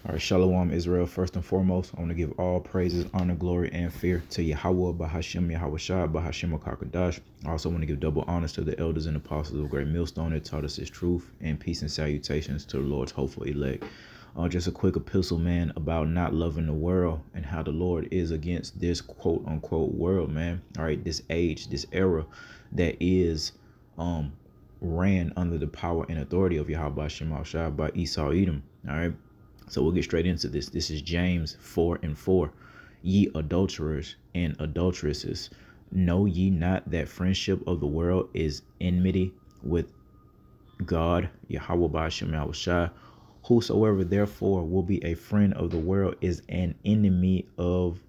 All right, Shalom, Israel. First and foremost, I want to give all praises, honor, glory, and fear to Yahweh, Bahashem, Yahweh Shai, Bahashem, Kakadash. I also want to give double honors to the elders and apostles of Great Millstone that taught us his truth, and peace and salutations to the Lord's hopeful elect. Just a quick epistle, man, about not loving the world and how the Lord is against this quote unquote world, man. All right, this age, this era that is ran under the power and authority of Yahweh Shem Shai by Esau Edom. All right. So we'll get straight into this. This is James 4:4. Ye adulterers and adulteresses, know ye not that friendship of the world is enmity with God, Yahweh Ba'ashem Yahushua? Whosoever therefore will be a friend of the world is an enemy of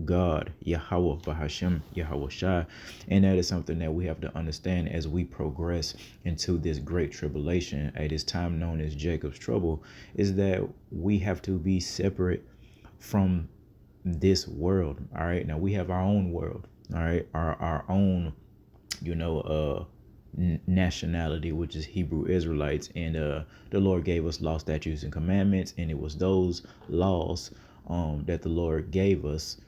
God, Yahweh Bahashem Yahushua. And that is something that we have to understand as we progress into this great tribulation, at this time known as Jacob's trouble, is that we have to be separate from this world. All right, now we have our own world, all right, our own, nationality, which is Hebrew Israelites, and the Lord gave us law, statutes, and commandments, and it was those laws that the Lord gave us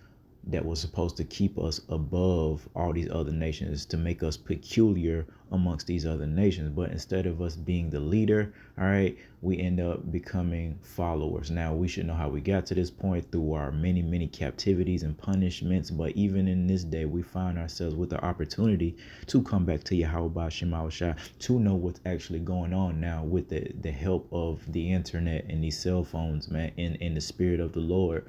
that was supposed to keep us above all these other nations, to make us peculiar amongst these other nations. But instead of us being the leader, all right, we end up becoming followers. Now, we should know how we got to this point through our many captivities and punishments. But even in this day, we find ourselves with the opportunity to come back to Yahweh Shema Shai, to know what's actually going on now with the help of the internet and these cell phones, man, in the spirit of the Lord,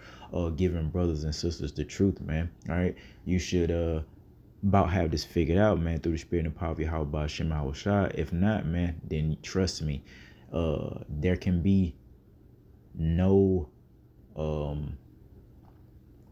giving brothers and sisters the truth, man. All right, you should about have this figured out, man, through the spirit and power of Yahweh Shema Shai. If not, man, then trust me, there can be no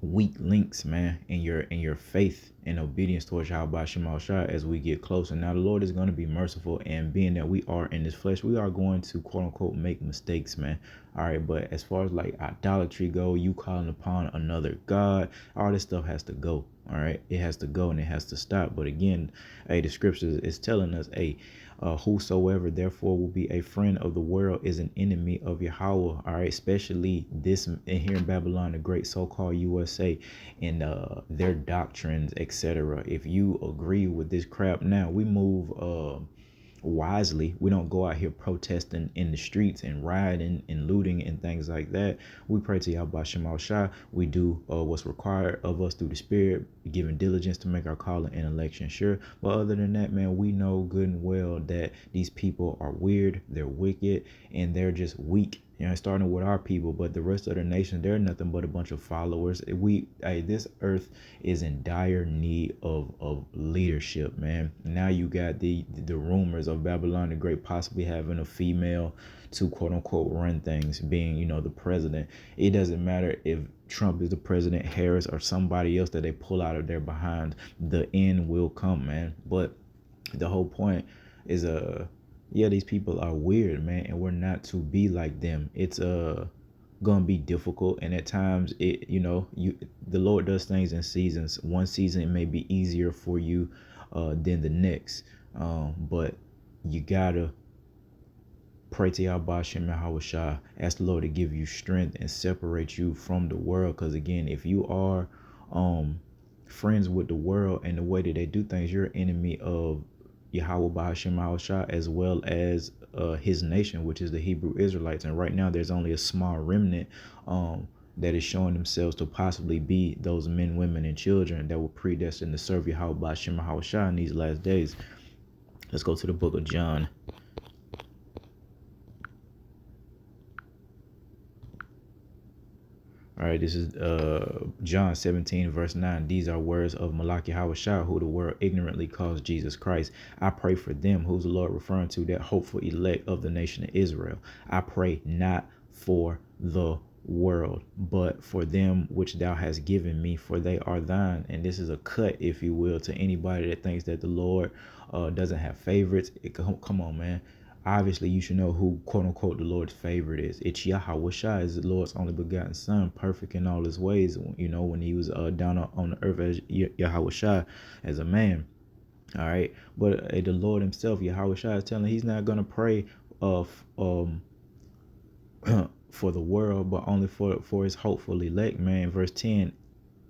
weak links, man, in your faith and obedience towards Yahweh Shema Shai as we get closer. Now, the Lord is going to be merciful, and being that we are in this flesh, we are going to quote unquote make mistakes, man. All right, but as far as like idolatry go, you calling upon another god, all this stuff has to go. All right, it has to go and it has to stop. But again, hey, the scriptures is telling us, hey, whosoever therefore will be a friend of the world is an enemy of Yahweh. All right, especially this in here in Babylon, the great so-called USA, and their doctrines, etc. If you agree with this crap, now we move wisely. We don't go out here protesting in the streets and rioting and looting and things like that. We pray to Yahweh Shema Shai. We do what's required of us through the spirit, giving diligence to make our calling and election sure. But other than that, man, we know good and well that these people are weird, they're wicked, and they're just weak. Starting with our people, but the rest of the nation, they're nothing but a bunch of followers. This earth is in dire need of leadership, man. Now you got the rumors of Babylon the Great possibly having a female to quote unquote run things, being, the president. It doesn't matter if Trump is the president, Harris, or somebody else that they pull out of their behind. The end will come, man. But the whole point is yeah, these people are weird, man, and we're not to be like them. It's gonna be difficult, and at times the Lord does things in seasons. One season it may be easier for you than the next, but you gotta pray to Yahweh Shem Yahushua. Ask the Lord to give you strength and separate you from the world, because again, if you are friends with the world and the way that they do things, you're an enemy of Yahweh Bahashem Yahushua, as well as his nation, which is the Hebrew Israelites. And right now there's only a small remnant that is showing themselves to possibly be those men, women, and children that were predestined to serve Yahweh Bahashem Yahushua in these last days. Let's go to the book of John. All right, this is John 17, verse 9. These are words of Malaki Hawashah, who the world ignorantly calls Jesus Christ. I pray for them, who's the Lord referring to, that hopeful elect of the nation of Israel. I pray not for the world, but for them which thou hast given me, for they are thine. And this is a cut, if you will, to anybody that thinks that the Lord doesn't have favorites. Come on, man. Obviously, you should know who, quote unquote, the Lord's favorite is. It's Yahweh Shai, is the Lord's only begotten Son, perfect in all his ways, when he was down on the earth as Yahweh Shai, as a man. All right. But the Lord himself, Yahweh Shai, is telling he's not going to pray for the world, but only for his hopeful elect, man. Verse 10,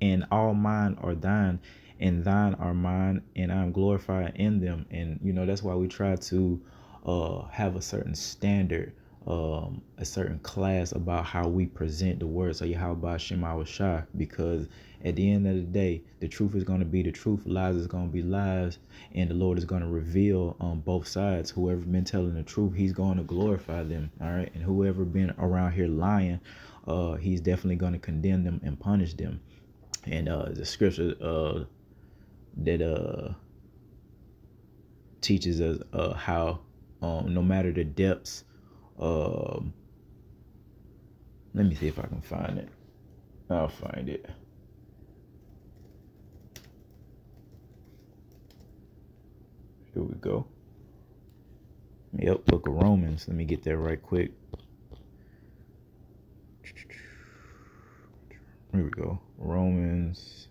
and all mine are thine, and thine are mine, and I'm glorified in them. And that's why we try to have a certain standard, a certain class about how we present the word. So Yahweh Shema Shai, because at the end of the day, the truth is going to be the truth, lies is going to be lies, and the Lord is going to reveal on both sides. Whoever been telling the truth, he's going to glorify them, all right? And whoever been around here lying, he's definitely going to condemn them and punish them. And the scripture that teaches us how no matter the depths, let me see if I can find it. I'll find it. Here we go. Yep, book of Romans. Let me get that right quick. Here we go. Romans.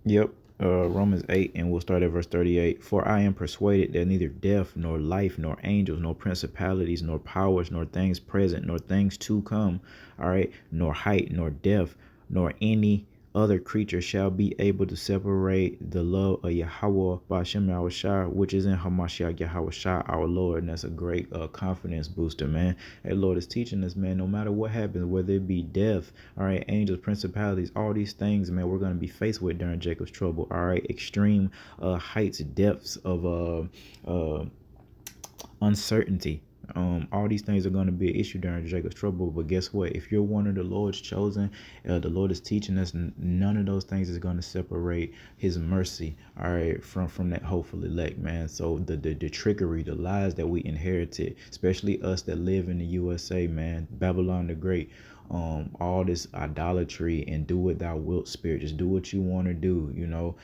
Yep. Romans 8, and we'll start at verse 38. For I am persuaded that neither death, nor life, nor angels, nor principalities, nor powers, nor things present, nor things to come, all right, nor height, nor depth, nor any other creature shall be able to separate the love of Yahweh Ba'ashem Yahushua, which is in Hamashiach Yahushua our Lord. And that's a great confidence booster, man. Hey, Lord is teaching us, man, no matter what happens, whether it be death, all right, angels, principalities, all these things, man, we're going to be faced with during Jacob's trouble, all right, extreme heights, depths of uncertainty. All these things are going to be an issue during Jacob's trouble. But guess what? If you're one of the Lord's chosen, the Lord is teaching us none of those things is going to separate his mercy, all right, from that hopeful elect, man. So the trickery, the lies that we inherited, especially us that live in the USA, man, Babylon the Great, all this idolatry and do what thou wilt spirit, just do what you want to do,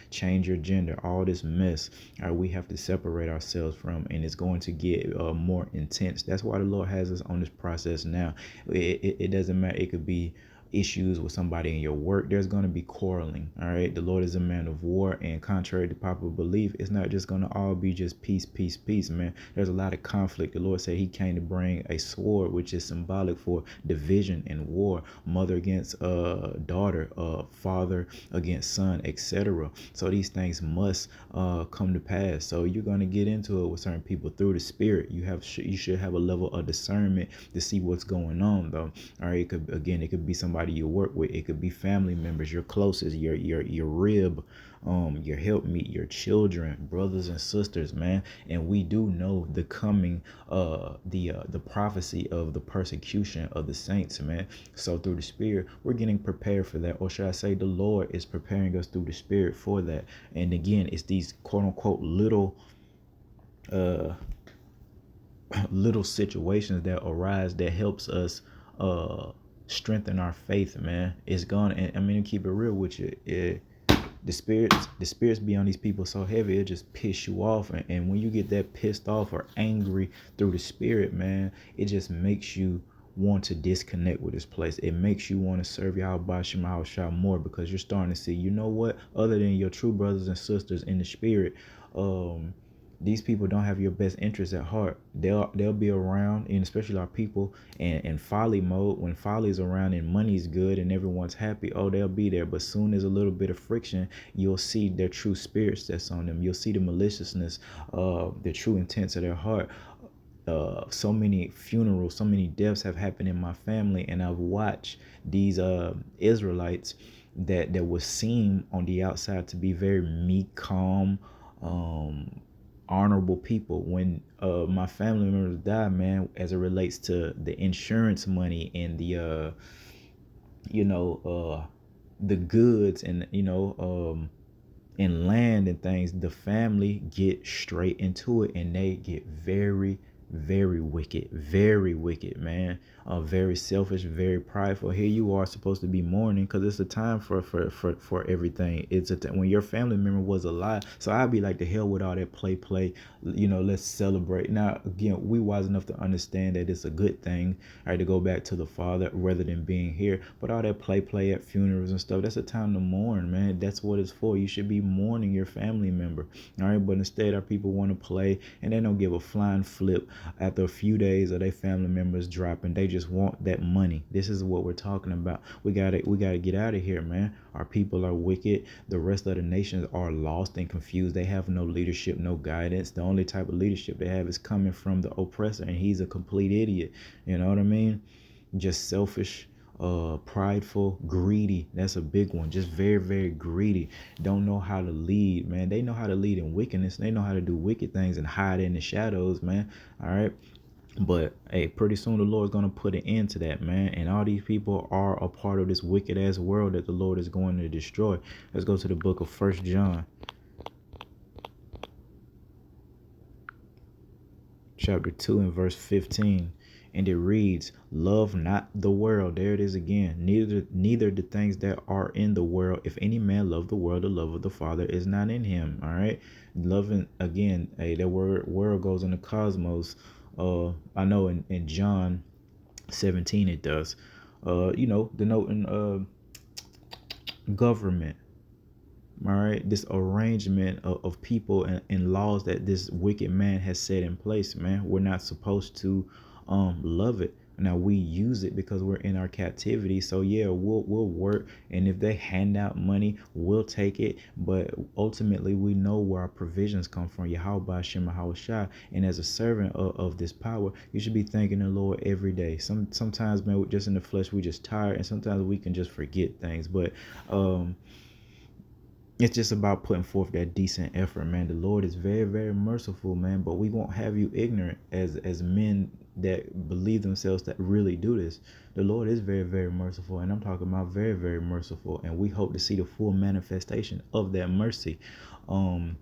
change your gender, all this mess, we have to separate ourselves from, and it's going to get more intense. That's why the Lord has us on this process now. It doesn't matter. It could be issues with somebody in your work. There's going to be quarreling, all right? The Lord is a man of war, and contrary to popular belief, it's not just going to all be just peace, peace, peace, man. There's a lot of conflict. The Lord said he came to bring a sword, which is symbolic for division and war, mother against daughter, father against son, etc. So these things must come to pass. So you're going to get into it with certain people through the spirit. You should have a level of discernment to see what's going on, though. All right, it could be somebody you work with, it could be family members, your closest, your rib, your helpmeet, your children, brothers and sisters, man. And we do know the coming, the prophecy of the persecution of the saints, man. So through the spirit, we're getting prepared for that, or should I say, the Lord is preparing us through the spirit for that. And again, it's these quote unquote little situations that arise that helps us strengthen our faith, man. It's gonna, and I mean, to keep it real with you, the spirits be on these people so heavy, it just piss you off. And when you get that pissed off or angry through the spirit, man, it just makes you want to disconnect with this place. It makes you want to serve Yahweh Shema Shah more, because you're starting to see, you know what, other than your true brothers and sisters in the spirit, these people don't have your best interests at heart. They'll be around, and especially our people, in folly mode. When folly is around and money's good and everyone's happy, they'll be there. But soon as a little bit of friction, you'll see their true spirits that's on them. You'll see the maliciousness, the true intents of their heart. So many funerals, so many deaths have happened in my family, and I've watched these Israelites that was seen on the outside to be very meek, calm, honorable people. When my family members die, man, as it relates to the insurance money and the the goods, and and land and things, the family get straight into it, and they get very, very wicked, man. Very selfish, very prideful. Here you are supposed to be mourning because it's a time for everything. It's when your family member was alive. So I'd be like, the hell with all that play. Let's celebrate. Now again, we wise enough to understand that it's a good thing, right, to go back to the Father rather than being here. But all that play at funerals and stuff, that's a time to mourn, man. That's what it's for. You should be mourning your family member, all right. But instead, our people want to play and they don't give a flying flip after a few days of their family members dropping. They just want that money. This is what we're talking about. We gotta get out of here, man. Our people are wicked. The rest of the nations are lost and confused. They have no leadership, no guidance. The only type of leadership they have is coming from the oppressor, and he's a complete idiot. You know what I mean? Just selfish, prideful, greedy. That's a big one. Just very greedy. Don't know how to lead, man. They know how to lead in wickedness. They know how to do wicked things and hide in the shadows, man. All right. But hey, pretty soon the Lord's gonna put an end to that, man. And all these people are a part of this wicked ass world that the Lord is going to destroy. Let's go to the book of First John, chapter 2 and verse 15. And it reads, love not the world. There it is again. Neither the things that are in the world. If any man love the world, the love of the Father is not in him. All right. Loving, again, hey, that word world goes in the cosmos. I know in John 17 it does. Denoting government. All right, this arrangement of people and laws that this wicked man has set in place, man. We're not supposed to love it. Now we use it because we're in our captivity. So yeah, we'll work, and if they hand out money, we'll take it. But ultimately, we know where our provisions come from. Yahweh Shem Shai. And as a servant of this power, you should be thanking the Lord every day. Sometimes, man, just in the flesh, we just tired, and sometimes we can just forget things. But it's just about putting forth that decent effort, man. The Lord is very merciful, man, but we won't have you ignorant as men that believe themselves that really do this. The Lord is very merciful, and I'm talking about very merciful, and we hope to see the full manifestation of that mercy. But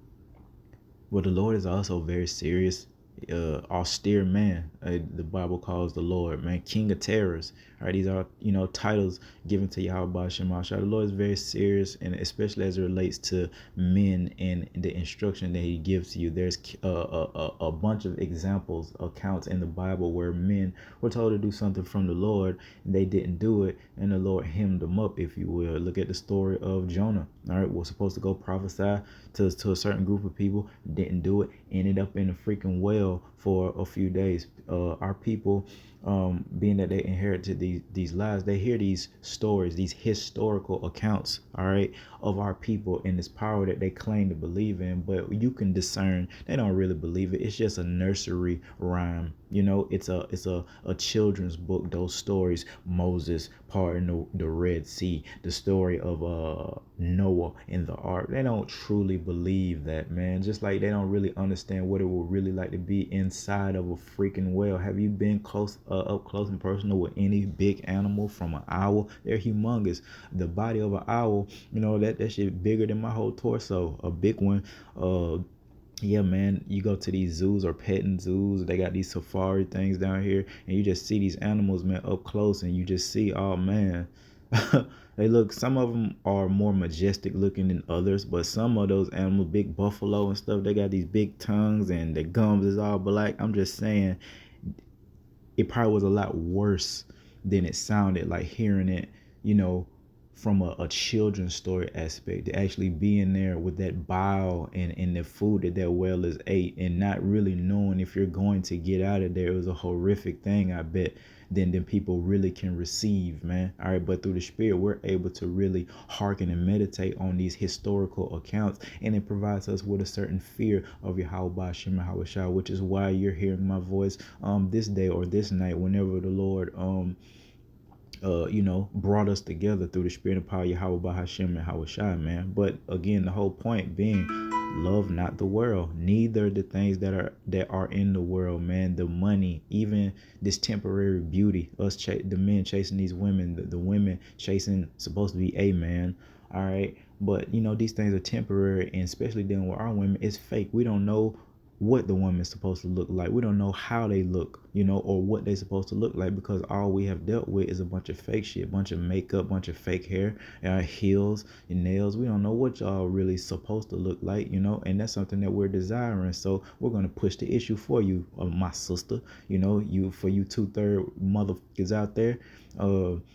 the Lord is also very serious, austere man. The Bible calls the Lord, man, King of terrors. All right, these are titles given to Yahweh Shema. The Lord is very serious, and especially as it relates to men and the instruction that He gives to you. There's a bunch of examples, accounts in the Bible where men were told to do something from the Lord, and they didn't do it, and the Lord hemmed them up, if you will. Look at the story of Jonah. All right, was supposed to go prophesy to a certain group of people, didn't do it, ended up in a freaking well for a few days. Our people, being that they inherited these lives, they hear these stories, these historical accounts, all right, of our people and this power that they claim to believe in, but you can discern they don't really believe it. It's just a nursery rhyme. It's a children's book. Those stories, Moses parting the Red Sea, the story of Noah in the ark. They don't truly believe that, man. Just like they don't really understand what it would really like to be inside of a freaking whale. Have you been up close and personal with any big animal? From an owl, they're humongous. The body of an owl, that shit bigger than my whole torso. A big one. Yeah, man, you go to these zoos or petting zoos, they got these safari things down here, and you just see these animals, man, up close, and you just see, oh man, some of them are more majestic looking than others, but some of those animals, big buffalo and stuff, they got these big tongues and the gums is all black. I'm just saying, it probably was a lot worse than it sounded, like hearing it, from a children's story aspect, to actually being there with that bile and the food that whale is ate, and not really knowing if you're going to get out of there. It was a horrific thing, I bet, than people really can receive, man. All right, but through the Spirit, we're able to really hearken and meditate on these historical accounts, and it provides us with a certain fear of Yahweh Shem Shai, which is why you're hearing my voice this day or this night, whenever the Lord brought us together through the Spirit and power Yahweh Hashem and Hawashai, man. But again, the whole point being, love not the world, neither the things that are in the world, man. The money, even this temporary beauty, the men chasing these women, the women chasing supposed to be a man. All right, but these things are temporary, and especially dealing with our women, it's fake. We don't know what the woman's supposed to look like. We don't know how they look, or what they're supposed to look like, because all we have dealt with is a bunch of fake shit, a bunch of makeup, bunch of fake hair, heels and nails. We don't know what y'all really supposed to look like, and that's something that we're desiring. So we're gonna push the issue for you, my sister. For you 2/3 motherfuckers out there.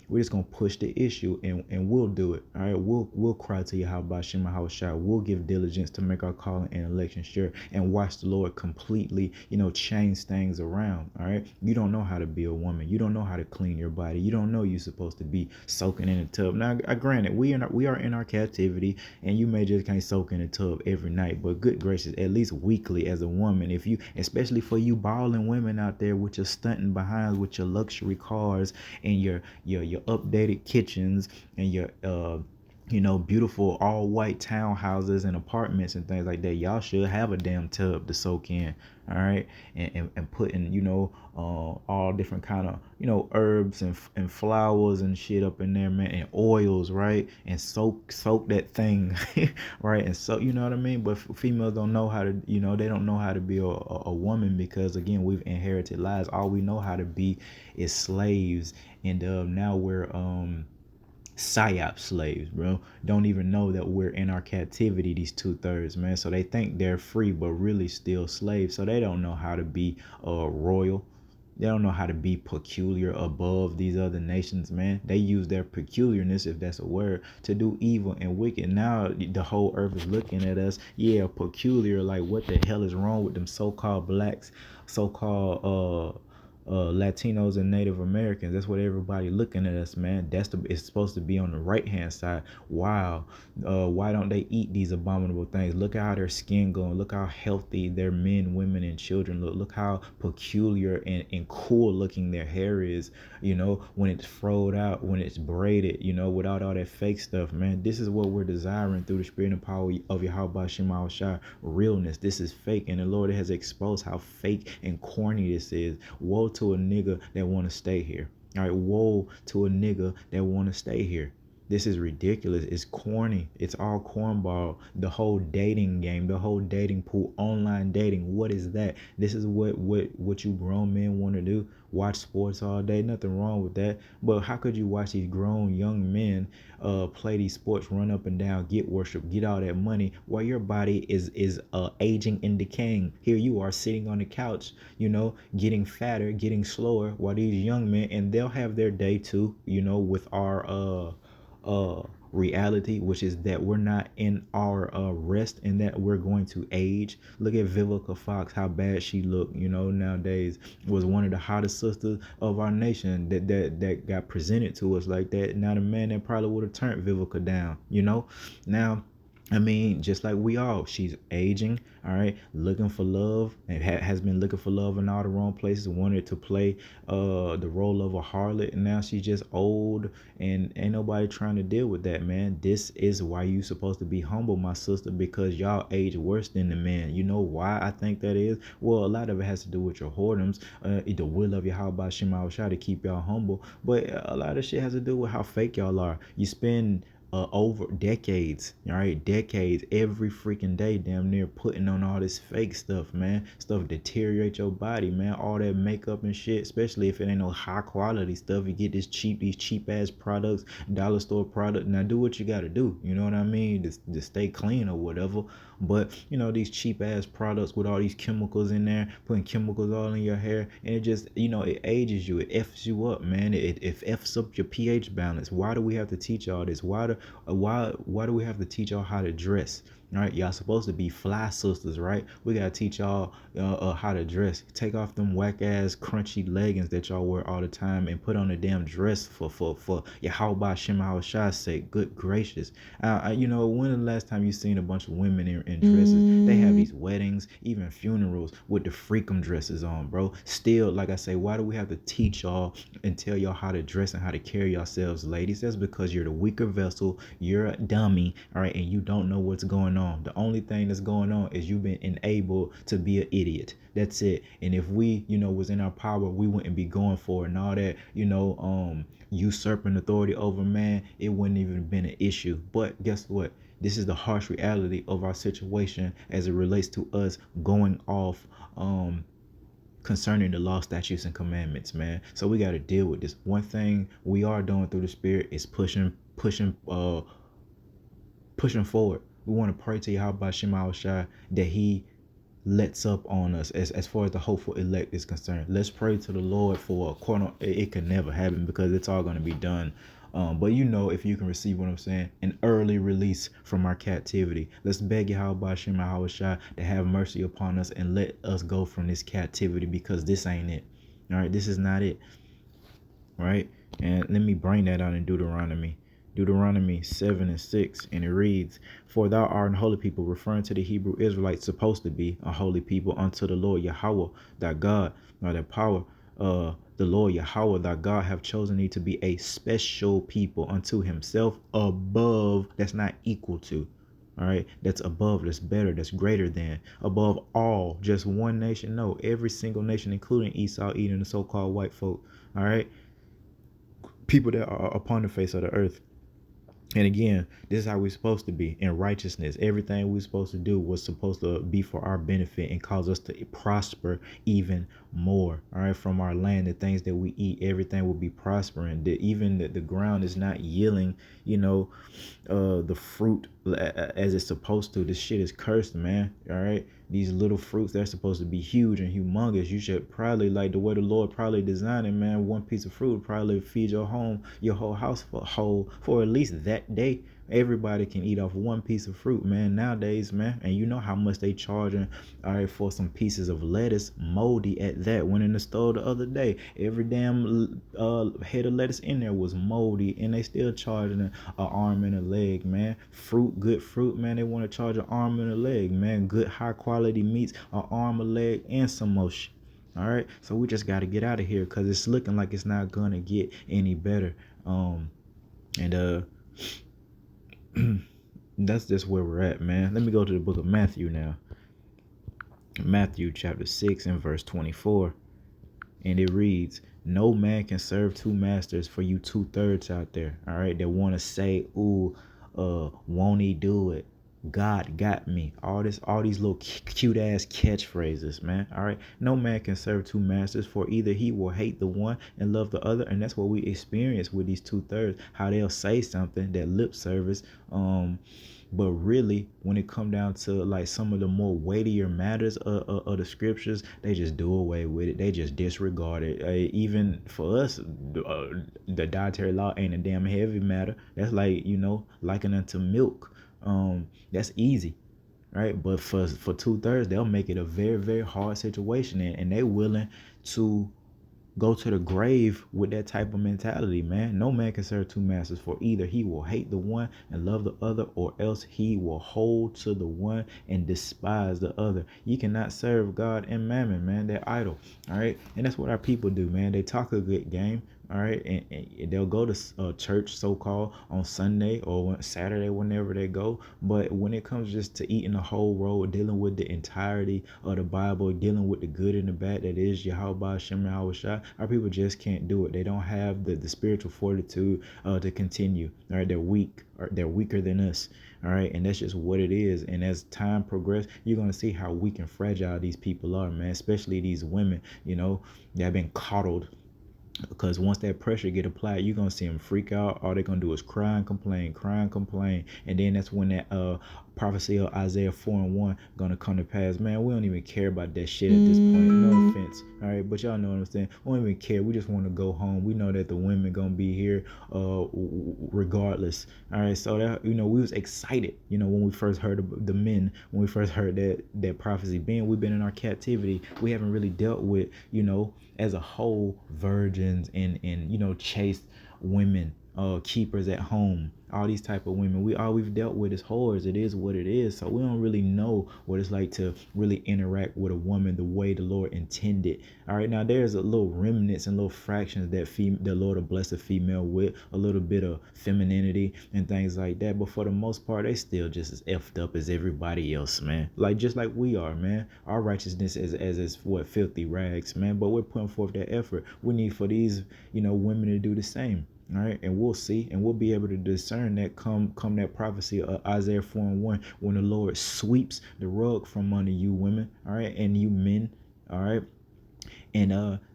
We're just gonna push the issue, and we'll do it. All right, we'll cry to you, how about Shema Hawashai. We'll give diligence to make our calling and election sure, and watch the Lord completely, change things around. All right, you don't know how to be a woman. You don't know how to clean your body. You don't know you're supposed to be soaking in a tub. Now, granted, we are in our captivity, and you may just can't soak in a tub every night, but good gracious, at least weekly as a woman, if you, especially for you balling women out there with your stunting behinds, with your luxury cars and your updated kitchens and your beautiful all white townhouses and apartments and things like that, y'all should have a damn tub to soak in. All right, and putting all different kind of herbs and flowers and shit up in there, man, and oils, right, and soak that thing right, and so you know what I mean. But females don't know how to, they don't know how to be a woman, because again, we've inherited lies. All we know how to be is slaves, and now we're psyop slaves, bro. Don't even know that we're in our captivity, these 2/3, man. So they think they're free, but really still slaves. So they don't know how to be royal. They don't know how to be peculiar above these other nations, man. They use their peculiarness, if that's a word, to do evil and wicked. Now the whole earth is looking at us, yeah, peculiar, like what the hell is wrong with them so-called blacks, so-called Latinos and Native Americans. That's what everybody looking at us, man. It's supposed to be on the right hand side. Wow. Why don't they eat these abominable things? Look at how their skin going. Look how healthy their men, women, and children look. Look how peculiar and cool looking their hair is, when it's froed out, when it's braided, without all that fake stuff, man. This is what we're desiring through the spirit and power of Yahweh Shema Shai. Realness. This is fake, and the Lord has exposed how fake and corny this is. Woe to a nigga that want to stay here. All right, woe to a nigga that want to stay here. This is ridiculous. It's corny. It's all cornball. The whole dating game, the whole dating pool, online dating. What is that? This is what you grown men want to do. Watch sports all day. Nothing wrong with that. But how could you watch these grown young men play these sports, run up and down, get worship, get all that money, while your body is aging and decaying? Here you are sitting on the couch, getting fatter, getting slower, while these young men, and they'll have their day too, with our reality, which is that we're not in our rest, and that we're going to age. Look at Vivica Fox, how bad she looked, nowadays. Was one of the hottest sisters of our nation that got presented to us like that. Now the man that probably would have turned Vivica down, now, I mean, just like we all, she's aging, all right, looking for love, and has been looking for love in all the wrong places, wanted to play the role of a harlot, and now she's just old, and ain't nobody trying to deal with that, man. This is why you supposed to be humble, my sister, because y'all age worse than the man. You know why I think that is? Well, a lot of it has to do with your whoredoms, the will of Yahweh Shema Shai to keep y'all humble, but a lot of shit has to do with how fake y'all are. You spend over decades, all right, decades, every freaking day, damn near, putting on all this fake stuff, man. Stuff deteriorate your body, man. All that makeup and shit, especially if it ain't no high quality stuff. You get these cheap ass products, dollar store product. Now do what you gotta do, you know what I mean, to stay clean or whatever. But these cheap ass products with all these chemicals in there, putting chemicals all in your hair, and it just, it ages you, it f's you up, man. It f's up your pH balance. Why do we have to teach all this? Why do we have to teach y'all how to dress? All right, y'all supposed to be fly sisters, right? We gotta teach y'all how to dress. Take off them whack ass crunchy leggings that y'all wear all the time, and put on a damn dress for Yahweh Shema Shai's sake. Good gracious. When the last time you seen a bunch of women in dresses? They have these weddings, even funerals, with the freakum dresses on, bro. Still, like I say, why do we have to teach y'all and tell y'all how to dress and how to carry yourselves, ladies? That's because you're the weaker vessel. You're a dummy, all right, and you don't know what's going on. The only thing that's going on is you've been enabled to be an idiot. That's it. And if we, was in our power, we wouldn't be going for it, and all that, usurping authority over man, it wouldn't even been an issue. But guess what? This is the harsh reality of our situation as it relates to us going off concerning the law, statutes, and commandments, man. So we got to deal with this. One thing we are doing through the Spirit is pushing forward. We want to pray to Yahweh Shema Shai that He lets up on us as far as the hopeful elect is concerned. Let's pray to the Lord for a corner. It can never happen because it's all going to be done. But if you can receive what I'm saying, an early release from our captivity. Let's beg Yahweh Shem Shai to have mercy upon us and let us go from this captivity, because this ain't it. All right, this is not it. All right, and let me bring that out in Deuteronomy 7:6, and it reads, "For thou art an holy people," referring to the Hebrew Israelites, supposed to be a holy people unto the Lord Yahweh, thy God, or thy power. The Lord Yahweh, thy God, have chosen thee to be a special people unto Himself, above, that's not equal to. All right, that's above, that's better, that's greater than, above all, just one nation. No, every single nation, including Esau, Edom, the so-called white folk. All right, people that are upon the face of the earth. And again, this is how we're supposed to be in righteousness. Everything we're supposed to do was supposed to be for our benefit and cause us to prosper even more. All right, from our land, the things that we eat, everything will be prospering. Even the ground is not yielding, the fruit as it's supposed to. This shit is cursed, man. All right, these little fruits, they're supposed to be huge and humongous. You should probably, like the way the Lord probably designed it, man, one piece of fruit would probably feed your whole house for at least that day. Everybody can eat off one piece of fruit, man, nowadays, man. And you know how much they charging, all right, for some pieces of lettuce, moldy at that. Went in the store the other day, every damn head of lettuce in there was moldy, and they still charging an arm and a leg, man. Good fruit, man, they want to charge an arm and a leg, man. Good high quality meats, an arm, a leg, and some more shit. All right, so we just got to get out of here, because it's looking like it's not gonna get any better. And that's just where we're at, man. Let me go to the book of Matthew now. Matthew chapter 6 and verse 24. And it reads, "No man can serve two masters," for you 2/3 out there, all right, that want to say, "Ooh, won't he do it? God got me." All these little cute ass catchphrases, man. All right, no man can serve two masters, for either he will hate the one and love the other. And that's what we experience with these 2/3. How they'll say something, that lip service, but really, when it come down to like some of the more weightier matters of the scriptures, they just do away with it. They just disregard it. Even for us, the dietary law ain't a damn heavy matter. That's like, likened unto milk. That's easy, right? But for 2/3, they'll make it a very, very hard situation, and they willing to go to the grave with that type of mentality, man. No man can serve two masters, for either he will hate the one and love the other, or else he will hold to the one and despise the other. You cannot serve God and mammon, man. They're idle, all right? And that's what our people do, man. They talk a good game, all right, and they'll go to church, so-called, on Sunday or Saturday, whenever they go. But when it comes just to eating the whole road, dealing with the entirety of the Bible, dealing with the good and the bad that is Yahweh Shem Yahweh Shai, our people just can't do it. They don't have the spiritual fortitude to continue. All right, they're weak, or they're weaker than us. All right, and that's just what it is. And as time progresses, you're gonna see how weak and fragile these people are, man. Especially these women, that have been coddled. Because once that pressure get applied, you're gonna see them freak out. All they're gonna do is cry and complain, and then that's when that prophecy of Isaiah 4:1 gonna come to pass. Man, we don't even care about that shit at this point. No offense, all right, but y'all know what I'm saying. We don't even care. We just want to go home. We know that the women gonna be here regardless. All right, so that, we was excited, when we first heard the men, when we first heard that prophecy. We've been in our captivity, we haven't really dealt with, as a whole, virgins and chaste women, keepers at home, all these type of women. All we've dealt with is whores. It is what it is. So we don't really know what it's like to really interact with a woman the way the Lord intended. All right, now there's a little remnants and little fractions that the Lord will bless a female with a little bit of femininity and things like that. But for the most part, they still just as effed up as everybody else, man. Like, just like we are, man. Our righteousness is what, filthy rags, man. But we're putting forth that effort. We need for these, women to do the same. All right, and we'll see, and we'll be able to discern that come that prophecy of Isaiah 4:1, when the Lord sweeps the rug from under you women, all right, and you men, all right, and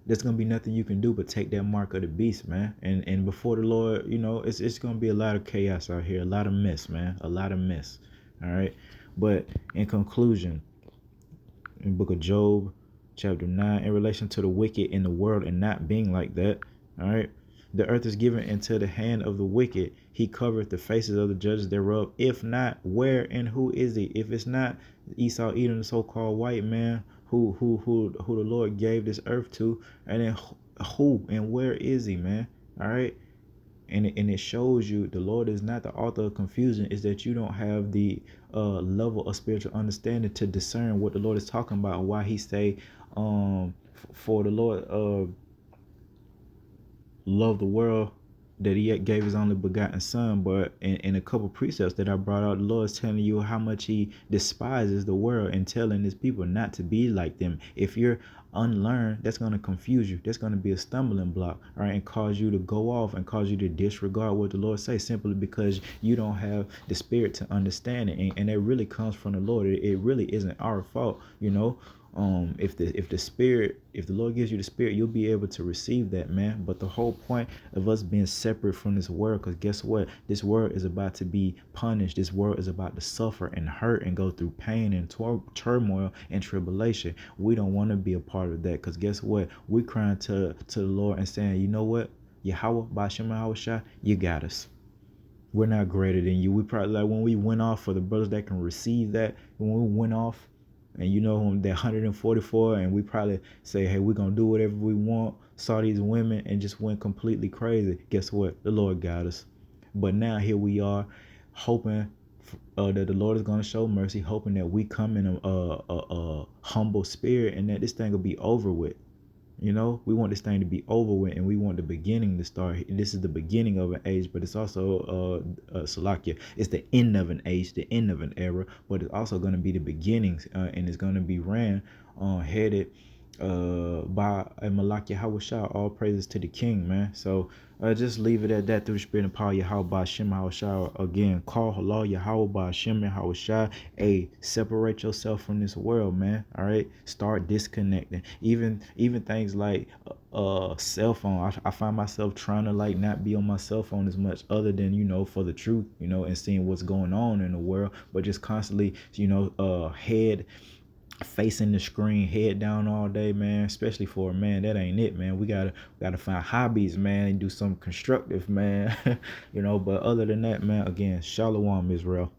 there's gonna be nothing you can do but take that mark of the beast, man. And before the Lord, it's gonna be a lot of chaos out here, a lot of mess, man, a lot of mess. All right, but in conclusion, in the book of Job, chapter 9, in relation to the wicked in the world and not being like that, all right. The earth is given into the hand of the wicked. He covereth the faces of the judges thereof. If not, where and who is he? If it's not Esau, Edom, the so-called white man who the Lord gave this earth to, and then who and where is he, man? All right. And it shows you the Lord is not the author of confusion. Is that you don't have the level of spiritual understanding to discern what the Lord is talking about, and why he say for the Lord love the world that he gave his only begotten son. But in a couple precepts that I brought out, the Lord is telling you how much he despises the world and telling his people not to be like them. If you're unlearned, that's going to confuse you. That's going to be a stumbling block, all right, and cause you to go off and cause you to disregard what the Lord says, simply because you don't have the spirit to understand it. And it really comes from the Lord. It really isn't our fault, if the Lord gives you the spirit, you'll be able to receive that, man. But the whole point of us being separate from this world, because guess what, this world is about to be punished. This world is about to suffer and hurt and go through pain and turmoil and tribulation. We don't want to be a part of that, because guess what, we're crying to the Lord and saying, you know what, Yahweh, Ba'ashem Yahushua, you got us. We're not greater than you. We probably, like when we went off, for the brothers that can receive that, when we went off, and that 144, and we probably say, hey, we're gonna do whatever we want, saw these women and just went completely crazy. Guess what, the Lord got us. But now here we are, hoping that the Lord is going to show mercy, hoping that we come in a humble spirit, and that this thing will be over with. We want this thing to be over with, and we want the beginning to start. This is the beginning of an age, but it's also Salakia. It's the end of an age, the end of an era, but it's also going to be the beginnings, and it's going to be headed by Malachi Hawashah. All praises to the King, man. So just leave it at that, through the spirit and power Yahweh Ba'ashem Hawashah. Again, call halal Yahweh Ba'ashem Hawashah. Hey, separate yourself from this world, man. All right, start disconnecting. Even things like cell phone. I find myself trying to like not be on my cell phone as much, other than for the truth, and seeing what's going on in the world, but just constantly head facing the screen, head down all day, man. Especially for a man, that ain't it, man. We gotta find hobbies, man, and do something constructive, man. But other than that, man, again, Shalom, Israel.